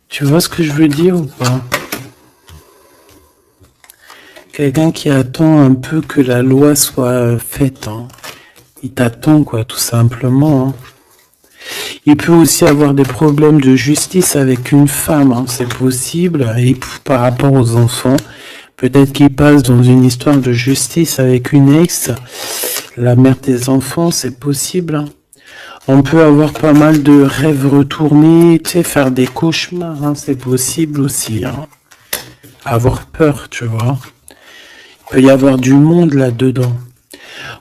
Tu vois ce que je veux dire ou pas? Quelqu'un qui attend un peu que la loi soit faite. Hein. Il t'attend, quoi, tout simplement. Hein. Il peut aussi avoir des problèmes de justice avec une femme. Hein. C'est possible. Et par rapport aux enfants, peut-être qu'il passe dans une histoire de justice avec une ex. La mère des enfants, c'est possible. Hein. On peut avoir pas mal de rêves retournés, tu sais, faire des cauchemars, hein, c'est possible aussi. Hein. Avoir peur, tu vois. Il peut y avoir du monde là-dedans.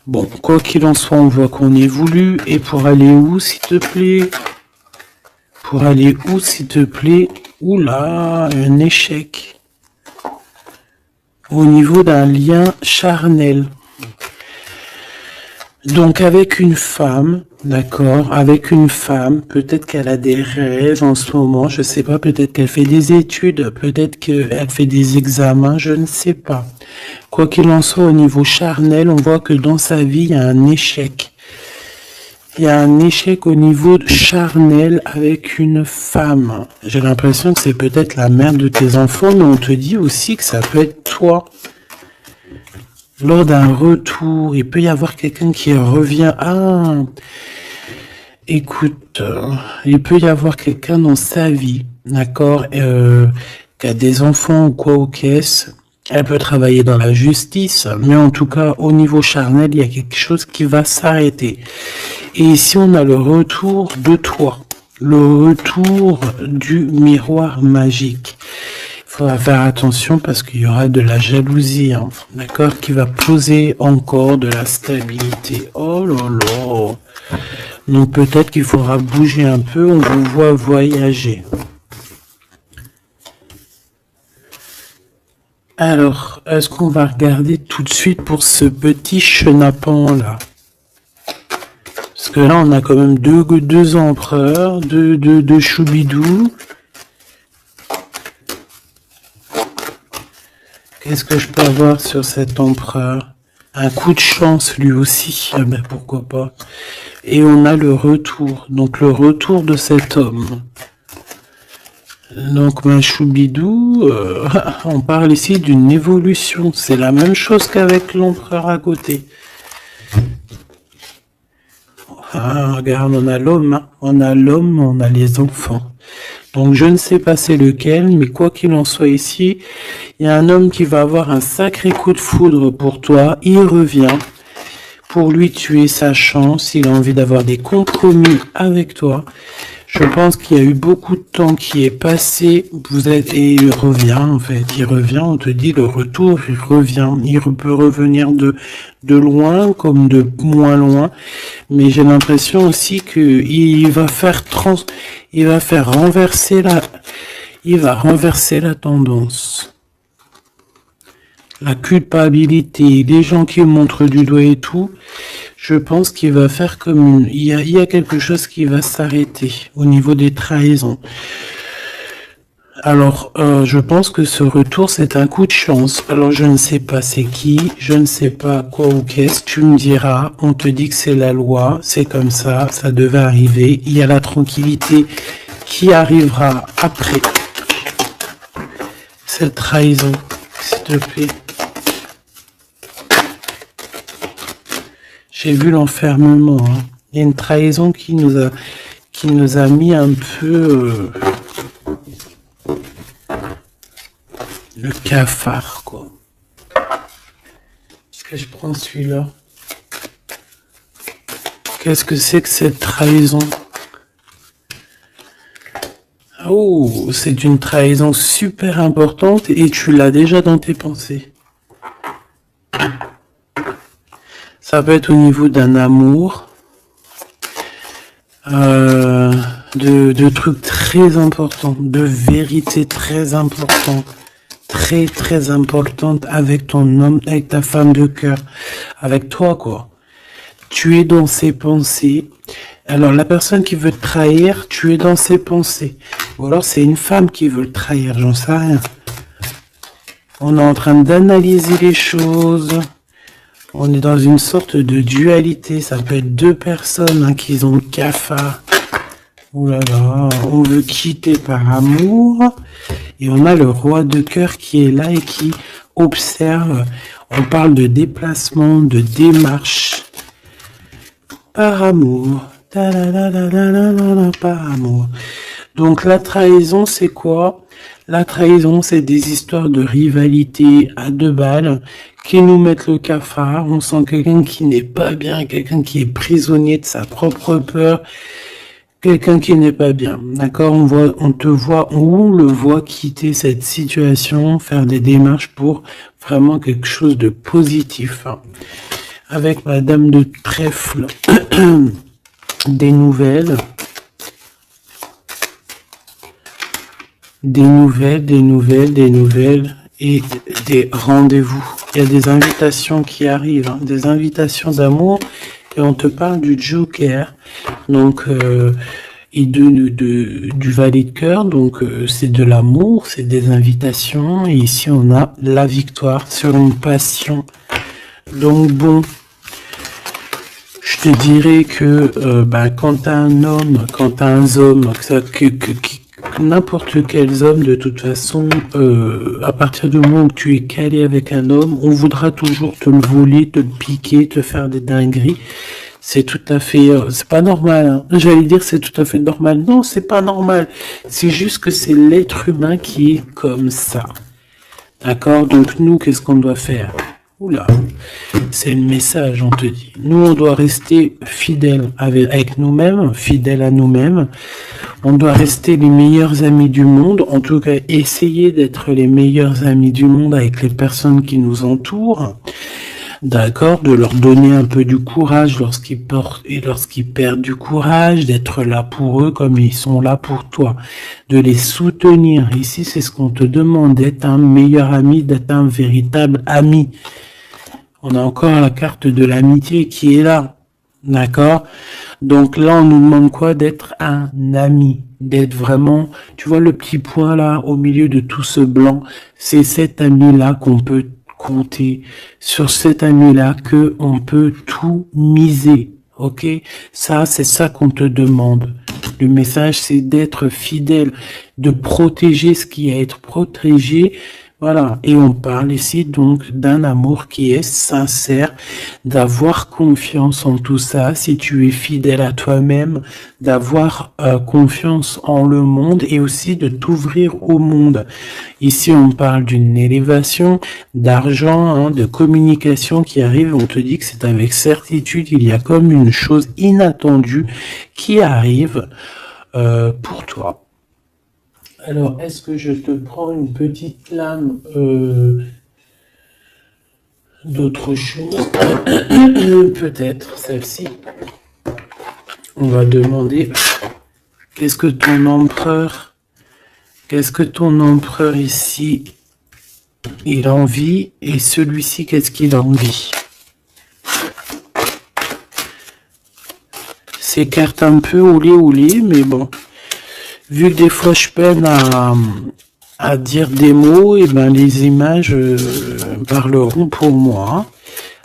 Bon, quoi qu'il en soit, on voit qu'on évolue. Et pour aller où, s'il te plaît? Pour aller où, s'il te plaît? Oula, un échec. Au niveau d'un lien charnel. Donc avec une femme, d'accord, avec une femme, peut-être qu'elle a des rêves en ce moment, je sais pas, peut-être qu'elle fait des études, peut-être qu'elle fait des examens, je ne sais pas. Quoi qu'il en soit, au niveau charnel, on voit que dans sa vie, il y a un échec. Il y a un échec au niveau charnel avec une femme. J'ai l'impression que c'est peut-être la mère de tes enfants, mais on te dit aussi que ça peut être toi. Lors d'un retour, il peut y avoir quelqu'un qui revient. Ah, écoute, il peut y avoir quelqu'un dans sa vie, d'accord, qui a des enfants ou quoi aux caisses. Elle peut travailler dans la justice, mais en tout cas, au niveau charnel, il y a quelque chose qui va s'arrêter. Et ici, on a le retour de toi. le retour du miroir magique. Il faudra faire attention parce qu'il y aura de la jalousie, hein, d'accord, qui va poser encore de la stabilité. Oh là là. Donc peut-être qu'il faudra bouger un peu, on vous voit voyager. Alors, est-ce qu'on va regarder tout de suite pour ce petit chenapan là? Parce que là, on a quand même deux empereurs, deux choubidous. Qu'est-ce que je peux avoir sur cet empereur? Un coup de chance lui aussi, ah ben pourquoi pas. Et on a le retour, donc le retour de cet homme. Donc ma choubidou, on parle ici d'une évolution, c'est la même chose qu'avec l'empereur à côté. Ah, regarde, on a l'homme, hein. On a les enfants. Donc je ne sais pas c'est lequel, mais quoi qu'il en soit ici, il y a un homme qui va avoir un sacré coup de foudre pour toi, il revient. Pour lui, tu es sa chance, il a envie d'avoir des compromis avec toi. Je pense qu'il y a eu beaucoup de temps qui est passé, et il revient en fait, il revient, on te dit le retour, il revient, il peut revenir de loin comme de moins loin, mais j'ai l'impression aussi que il va renverser la tendance. La culpabilité, les gens qui montrent du doigt et tout, je pense qu'il va faire comme il y a quelque chose qui va s'arrêter au niveau des trahisons. Alors, je pense que ce retour, c'est un coup de chance. Alors, je ne sais pas c'est qui, je ne sais pas quoi ou qu'est-ce, tu me diras, on te dit que c'est la loi, c'est comme ça devait arriver, il y a la tranquillité qui arrivera après cette trahison, s'il te plaît. J'ai vu l'enfermement, hein. Il y a une trahison qui nous a mis un peu le cafard, quoi. Est-ce que je prends celui-là? Qu'est-ce que c'est que cette trahison? Oh, c'est une trahison super importante et tu l'as déjà dans tes pensées. Ça peut être au niveau d'un amour, de trucs très importants, de vérités très importantes, très importantes avec ton homme, avec ta femme de cœur, avec toi quoi. Tu es dans ses pensées. Alors la personne qui veut te trahir, tu es dans ses pensées. Ou alors c'est une femme qui veut le trahir, j'en sais rien. On est en train d'analyser les choses. On est dans une sorte de dualité. Ça peut être deux personnes hein, qui ont le cafard. Ouh là là, on veut quitter par amour. Et on a le roi de cœur qui est là et qui observe. On parle de déplacement, de démarche. Par amour. Par amour. Donc la trahison, c'est quoi? La trahison, c'est des histoires de rivalité à deux balles qui nous mettent le cafard. On sent quelqu'un qui n'est pas bien, quelqu'un qui est prisonnier de sa propre peur, quelqu'un qui n'est pas bien. D'accord? On le voit quitter cette situation, faire des démarches pour vraiment quelque chose de positif. Avec Madame de Trèfle, des nouvelles. Des nouvelles et des rendez-vous. Il y a des invitations qui arrivent, hein, des invitations d'amour et on te parle du Joker, donc et du valet de cœur, donc c'est de l'amour, c'est des invitations et ici on a la victoire sur une passion. Donc bon, je te dirais que quand t'as un homme, quand t'as un homme, n'importe quel homme, de toute façon, à partir du moment où tu es calé avec un homme, on voudra toujours te le voler, te le piquer, te faire des dingueries. C'est tout à fait, c'est pas normal, hein. J'allais dire c'est tout à fait normal. Non, c'est pas normal. C'est juste que c'est l'être humain qui est comme ça. D'accord? Donc nous, qu'est-ce qu'on doit faire? Oula, c'est le message, on te dit. Nous, on doit rester fidèles avec nous-mêmes, fidèles à nous-mêmes. On doit rester les meilleurs amis du monde. En tout cas, essayer d'être les meilleurs amis du monde avec les personnes qui nous entourent. D'accord, de leur donner un peu du courage lorsqu'ils perdent du courage, d'être là pour eux comme ils sont là pour toi, de les soutenir. Ici, c'est ce qu'on te demande, d'être un meilleur ami, d'être un véritable ami. On a encore la carte de l'amitié qui est là, d'accord? Donc là, on nous demande quoi? D'être un ami, d'être vraiment, tu vois le petit point là, au milieu de tout ce blanc, c'est cet ami-là qu'on peut compter, sur cet ami-là que on peut tout miser, ok? Ça, c'est ça qu'on te demande. Le message, c'est d'être fidèle, de protéger ce qui est à être protégé. Voilà, et on parle ici donc d'un amour qui est sincère, d'avoir confiance en tout ça, si tu es fidèle à toi-même, d'avoir confiance en le monde et aussi de t'ouvrir au monde. Ici, on parle d'une élévation, d'argent, hein, de communication qui arrive, on te dit que c'est avec certitude, il y a comme une chose inattendue qui arrive pour toi. Alors, est-ce que je te prends une petite lame d'autre chose? Peut-être celle-ci. On va demander qu'est-ce que ton empereur ici, il envie, et celui-ci, qu'est-ce qu'il envie? Ces cartes un peu oulé, mais bon. Vu que des fois je peine à dire des mots, et ben les images parleront pour moi.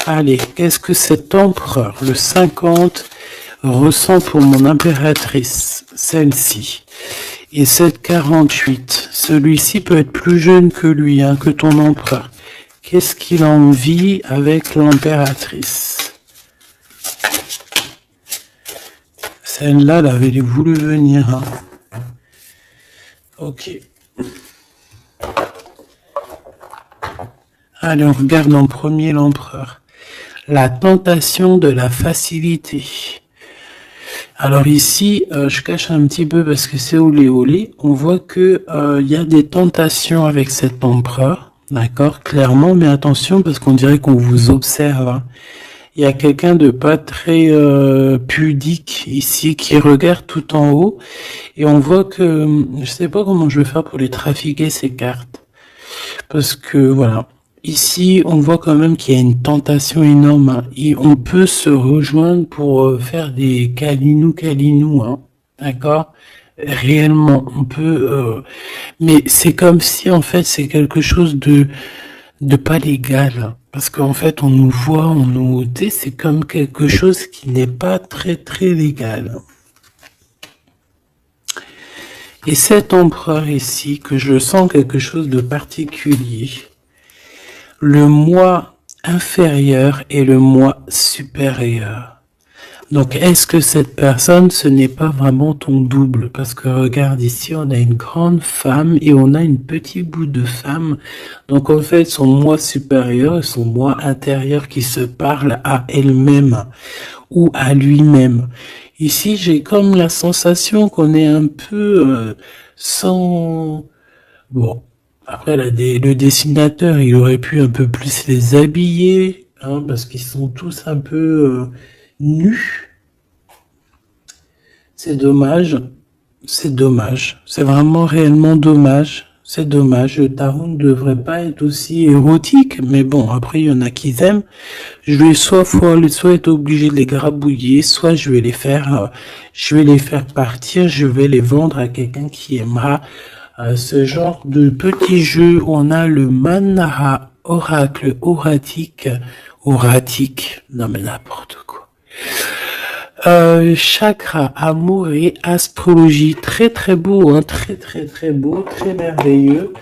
Allez, qu'est-ce que cet empereur, le 50, ressent pour mon impératrice, celle-ci? Et cette 48, celui-ci peut être plus jeune que lui, hein, que ton empereur. Qu'est-ce qu'il en vit avec l'impératrice? Celle-là, elle avait voulu venir, hein. Ok. Allez, on regarde en premier l'empereur. La tentation de la facilité. Alors ici, je cache un petit peu parce que c'est olé. On voit que y a des tentations avec cet empereur. D'accord, clairement, mais attention parce qu'on dirait qu'on vous observe. Hein. Il y a quelqu'un de pas très pudique ici qui regarde tout en haut et on voit que je sais pas comment je vais faire pour les trafiquer ces cartes parce que voilà, ici on voit quand même qu'il y a une tentation énorme hein, et on peut se rejoindre pour faire des câlinous hein, d'accord, réellement on peut mais c'est comme si en fait c'est quelque chose de pas légal. Parce qu'en fait, on nous voit, c'est comme quelque chose qui n'est pas très très légal. Et cet empereur ici, que je sens quelque chose de particulier, le moi inférieur et le moi supérieur. Donc, est-ce que cette personne, ce n'est pas vraiment ton double? Parce que regarde ici, on a une grande femme et on a une petite bout de femme. Donc, en fait, son moi supérieur et son moi intérieur qui se parlent à elle-même ou à lui-même. Ici, j'ai comme la sensation qu'on est un peu sans... Bon, après, le dessinateur, il aurait pu un peu plus les habiller, hein, parce qu'ils sont tous un peu... nus. C'est dommage, c'est vraiment réellement dommage, c'est dommage, le tarot ne devrait pas être aussi érotique, mais bon, après il y en a qui aiment, je vais soit être obligé de les grabouiller, soit je vais les faire partir, je vais les vendre à quelqu'un qui aimera ce genre de petit jeu où on a le Manara oracle oratique, non mais n'importe quoi. Chakra, amour et astrologie, très très beau, hein, très beau, très merveilleux,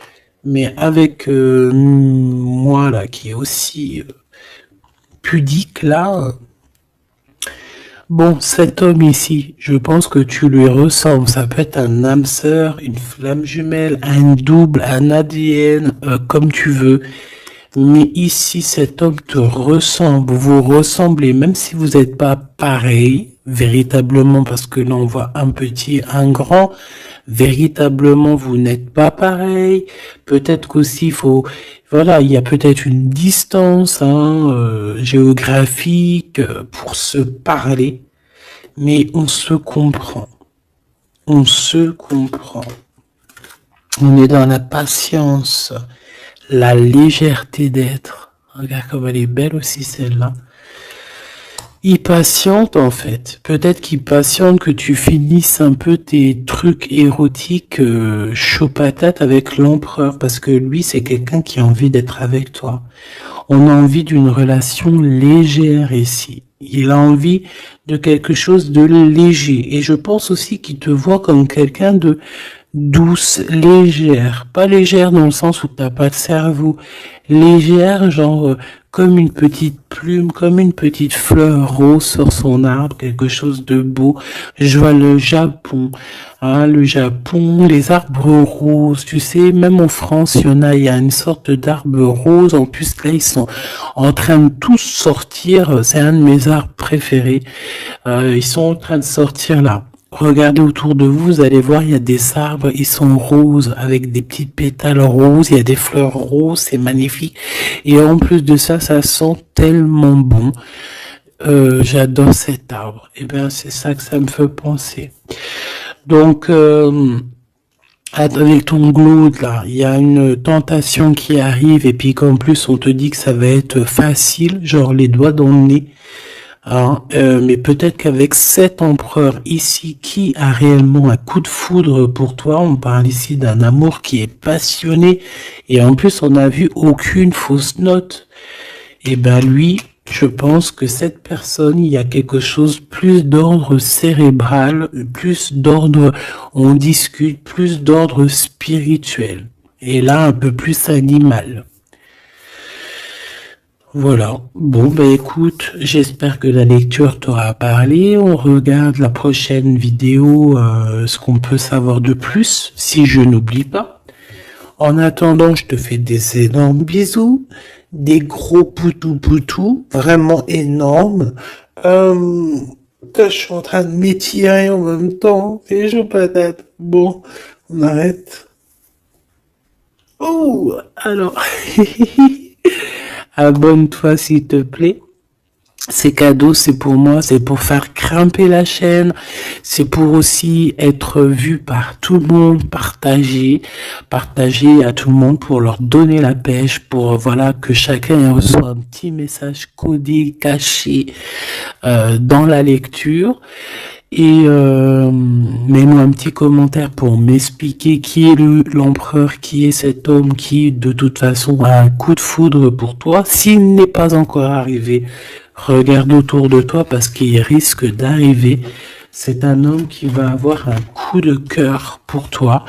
mais avec moi là qui est aussi pudique là. Bon, cet homme ici, je pense que tu lui ressembles. Ça peut être un âme sœur, une flamme jumelle, un double, un ADN, comme tu veux. Mais ici, cet homme te ressemble, vous ressemblez, même si vous n'êtes pas pareil, véritablement, parce que là, on voit un petit, un grand, véritablement, vous n'êtes pas pareil. Peut-être qu'aussi, il faut, voilà, il y a peut-être une distance, géographique, pour se parler, mais on se comprend. On se comprend. On est dans la patience, la légèreté d'être. Regarde comme elle est belle aussi celle-là. Il patiente en fait. Peut-être qu'il patiente que tu finisses un peu tes trucs érotiques chaud patate avec l'empereur. Parce que lui c'est quelqu'un qui a envie d'être avec toi. On a envie d'une relation légère ici. Il a envie de quelque chose de léger. Et je pense aussi qu'il te voit comme quelqu'un de douce, légère. Pas légère dans le sens où t'as pas de cerveau. Légère, genre comme une petite plume, comme une petite fleur rose sur son arbre, quelque chose de beau. Je vois le Japon, le Japon, les arbres roses. Tu sais, même en France, il y a une sorte d'arbre rose. En plus, là, ils sont en train de tous sortir. C'est un de mes arbres préférés. Ils sont en train de sortir là. Regardez autour de vous, vous allez voir, il y a des arbres, ils sont roses, avec des petites pétales roses, il y a des fleurs roses, c'est magnifique. Et en plus de ça, ça sent tellement bon. J'adore cet arbre. Et bien, c'est ça que ça me fait penser. Donc, avec ton glaude là, il y a une tentation qui arrive, et puis qu'en plus, on te dit que ça va être facile, genre les doigts dans le nez. Mais peut-être qu'avec cet empereur ici qui a réellement un coup de foudre pour toi, on parle ici d'un amour qui est passionné et en plus on n'a vu aucune fausse note. Et ben lui, je pense que cette personne, il y a quelque chose plus d'ordre cérébral, plus d'ordre, on discute, plus d'ordre spirituel. Et là, un peu plus animal. Voilà. Bon, ben écoute, j'espère que la lecture t'aura parlé. On regarde la prochaine vidéo, ce qu'on peut savoir de plus, si je n'oublie pas. En attendant, je te fais des énormes bisous, des gros poutous, vraiment énormes. Je suis en train de m'étirer en même temps, et je patate. Bon, on arrête. Oh, alors... Abonne-toi s'il te plaît. C'est cadeau, c'est pour moi, c'est pour faire grimper la chaîne, c'est pour aussi être vu par tout le monde, partager à tout le monde pour leur donner la pêche, pour voilà que chacun reçoit un petit message codé, caché dans la lecture. Et mets-moi un petit commentaire pour m'expliquer qui est l'empereur, qui est cet homme qui de toute façon a un coup de foudre pour toi. S'il n'est pas encore arrivé, regarde autour de toi parce qu'il risque d'arriver. C'est un homme qui va avoir un coup de cœur pour toi,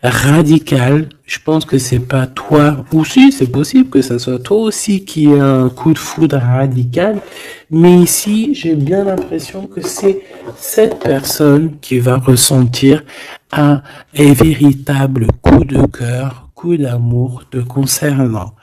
radical. Je pense que c'est pas toi, ou si, c'est possible que ça soit toi aussi qui ait un coup de foudre radical. Mais ici, j'ai bien l'impression que c'est cette personne qui va ressentir un véritable coup de cœur, coup d'amour te concernant.